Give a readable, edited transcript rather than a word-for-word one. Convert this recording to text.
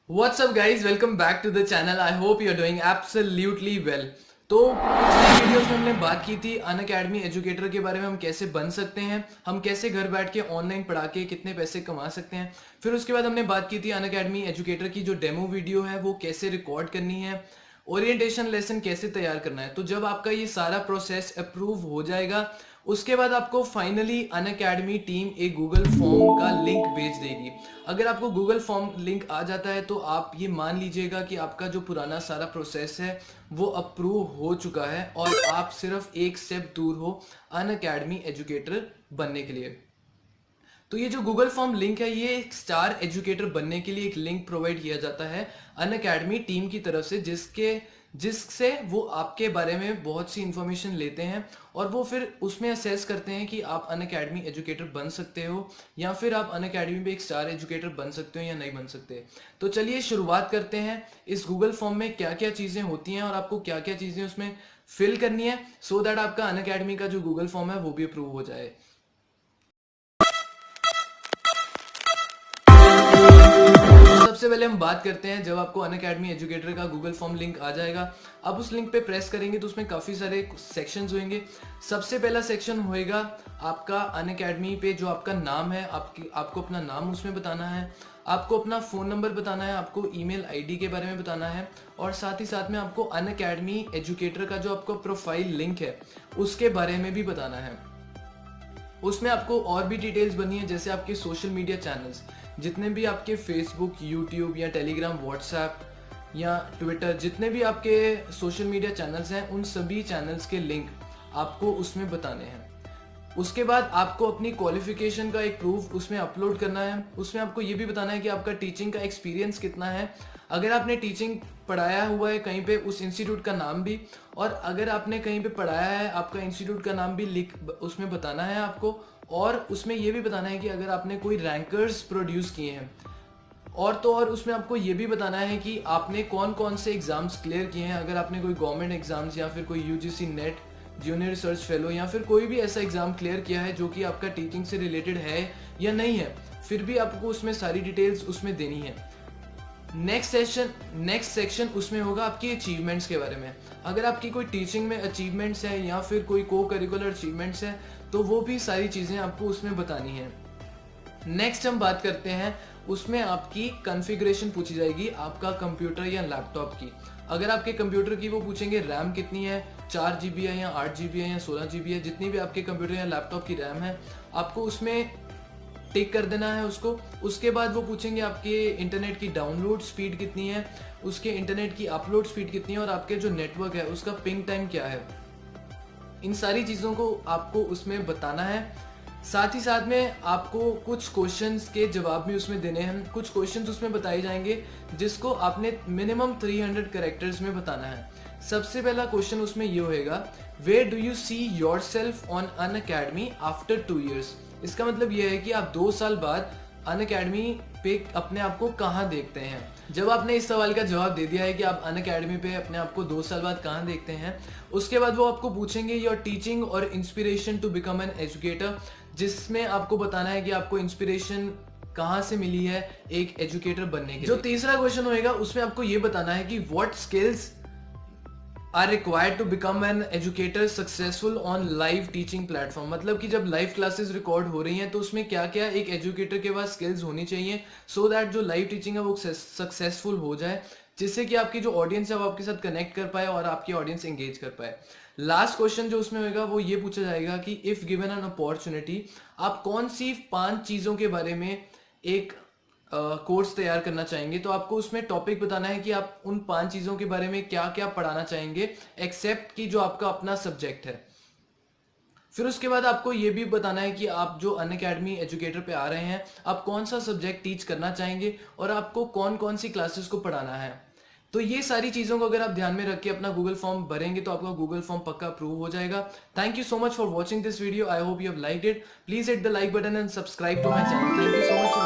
What's up guys, welcome back to the channel. I hope you're doing absolutely well. तो पिछले videos में हमने बात की थी अनअकैडमी एजुकेटर के बारे में। हम कैसे बन सकते हैं, हम कैसे घर बैठ के ऑनलाइन पढ़ा के कितने पैसे कमा सकते हैं। फिर उसके बाद हमने बात की थी अनअकैडमी एजुकेटर की जो डेमो वीडियो है वो कैसे रिकॉर्ड करनी है, ओरिएंटेशन लेसन कैसे तैयार करना है। तो जब आपका ये सारा प्रोसेस अप्रूव हो जाएगा उसके बाद आपको फाइनली अनअकैडमी टीम एक गूगल फॉर्म का लिंक भेज देगी। अगर आपको गूगल फॉर्म लिंक आ जाता है तो आप ये मान लीजिएगा कि आपका जो पुराना सारा प्रोसेस है वो अप्रूव हो चुका है और आप सिर्फ एक स्टेप दूर हो अनअकैडमी एजुकेटर बनने के लिए। तो ये जो गूगल फॉर्म लिंक है ये एक स्टार एजुकेटर बनने के लिए एक लिंक प्रोवाइड किया जाता है अनअकैडमी टीम की तरफ से, जिससे वो आपके बारे में बहुत सी इंफॉर्मेशन लेते हैं और वो फिर उसमें असेस करते हैं कि आप अनअकैडमी एजुकेटर बन सकते हो या फिर आप अनअकैडमी में एक स्टार एजुकेटर बन सकते हो या नहीं बन सकते। तो चलिए शुरुआत करते हैं। इस गूगल फॉर्म में क्या क्या चीज़ें होती हैं और आपको क्या क्या चीज़ें उसमें फिल करनी है सो दैट आपका अनअकैडमी का जो गूगल फॉर्म है वो भी अप्रूव हो जाए। सबसे पहले हम बात करते हैं जब आपको अनअकैडमी एजुकेटर का गूगल फॉर्म लिंक आ जाएगा। अब उस लिंक पे प्रेस करेंगे तो उसमें काफ़ी सारे सेक्शंस होंगे। सबसे पहला सेक्शन होएगा आपका अनअकैडमी पे जो आपका नाम है, आपको अपना नाम उसमें बताना है, आपको अपना फ़ोन नंबर बताना है, आपको ईमेल आईडी के बारे में बताना है और साथ ही साथ में आपको अनअकैडमी एजुकेटर का जो आपका प्रोफाइल लिंक है उसके बारे में भी बताना है। उसमें आपको और भी डिटेल्स बनी है जैसे आपके सोशल मीडिया चैनल्स, जितने भी आपके फेसबुक, यूट्यूब या टेलीग्राम, व्हाट्सएप या ट्विटर, जितने भी आपके सोशल मीडिया चैनल्स हैं उन सभी चैनल्स के लिंक आपको उसमें बताने हैं। उसके बाद आपको अपनी क्वालिफिकेशन का एक प्रूफ उसमें अपलोड करना है। उसमें आपको ये भी बताना है कि आपका टीचिंग का एक्सपीरियंस कितना है, अगर आपने टीचिंग पढ़ाया हुआ है कहीं पे उस इंस्टीट्यूट का नाम भी, और अगर आपने कहीं पे पढ़ाया है आपका इंस्टीट्यूट का नाम भी लिख उसमें बताना है आपको। और उसमें ये भी बताना है कि अगर आपने कोई रैंकर्स प्रोड्यूस किए हैं, और तो और उसमें आपको ये भी बताना है कि आपने कौन कौन से एग्जाम्स क्लियर किए हैं। अगर आपने कोई गवर्नमेंट एग्जाम्स या फिर कोई UGC net, junior research fellow या फिर कोई भी ऐसा एग्जाम क्लियर किया है जो कि आपका टीचिंग से रिलेटेड है या नहीं है, फिर भी आपको उसमें सारी डिटेल्स उसमें देनी है। नेक्स्ट सेक्शन उसमें होगा आपकी अचीवमेंट्स के बारे में। अगर आपकी कोई टीचिंग में अचीवमेंट्स है या फिर कोई को करिकुलर अचीवमेंट्स है तो वो भी सारी चीज़ें आपको उसमें बतानी है। नेक्स्ट हम बात करते हैं, उसमें आपकी कॉन्फ़िगरेशन पूछी जाएगी आपका कंप्यूटर या लैपटॉप की। अगर आपके कंप्यूटर की वो पूछेंगे रैम कितनी है, 4 GB है या 8 GB है या 16 GB है, जितनी भी आपके कंप्यूटर या लैपटॉप की रैम है आपको उसमें टिक कर देना है उसको। उसके बाद वो पूछेंगे आपके इंटरनेट की डाउनलोड स्पीड कितनी है, उसके इंटरनेट की अपलोड स्पीड कितनी है और आपके जो नेटवर्क है उसका पिंग टाइम क्या है। इन सारी चीज़ों को आपको उसमें बताना है। साथ ही साथ में आपको कुछ क्वेश्चंस के जवाब भी उसमें देने हैं। कुछ क्वेश्चंस उसमें बताए जाएंगे जिसको आपने मिनिमम 300 कैरेक्टर्स में बताना है। सबसे पहला क्वेश्चन उसमें ये होएगा, where do you see yourself on Unacademy after 2 years। इसका मतलब ये है कि आप 2 साल बाद अनअकैडमी पे अपने आप को कहाँ देखते हैं। जब आपने इस सवाल का जवाब दे दिया है कि आप अनअकैडमी पे अपने आप को 2 साल बाद कहाँ देखते हैं, उसके बाद वो आपको पूछेंगे योर टीचिंग और inspiration to become an educator, जिसमें आपको बताना है कि आपको इंस्पिरेशन कहाँ से मिली है एक एजुकेटर बनने के। जो तीसरा क्वेश्चन होएगा उसमें आपको ये बताना है कि what skills are required to become an educator successful on live teaching platform. मतलब कि जब लाइव क्लासेस रिकॉर्ड हो रही हैं तो उसमें क्या क्या एक एजुकेटर के पास स्किल्स होनी चाहिए सो दैट जो लाइव टीचिंग है वो सक्सेसफुल हो जाए, जिससे कि आपकी जो ऑडियंस है वो आपके साथ कनेक्ट कर पाए और आपकी ऑडियंस एंगेज कर पाए। लास्ट क्वेश्चन जो उसमें होगा वो ये पूछा जाएगा कि इफ गिवन एन अपॉर्चुनिटी आप कौन सी 5 चीज़ों के बारे में एक कोर्स तैयार करना चाहेंगे। तो आपको उसमें टॉपिक बताना है कि आप उन 5 चीज़ों के बारे में क्या क्या पढ़ाना चाहेंगे एक्सेप्ट कि जो आपका अपना सब्जेक्ट है। फिर उसके बाद आपको ये भी बताना है कि आप जो अनअकैडमी एजुकेटर पे आ रहे हैं आप कौन सा सब्जेक्ट टीच करना चाहेंगे और आपको कौन कौन सी क्लासेस को पढ़ाना है। तो ये सारी चीज़ों को अगर आप ध्यान में रख के अपना गूगल फॉर्म भरेंगे तो आपका गूगल फॉर्म पक्का अप्रूव हो जाएगा। Thank you so much for watching this video. I hope you have liked it. Please hit the like button and subscribe to my channel. Thank you so much for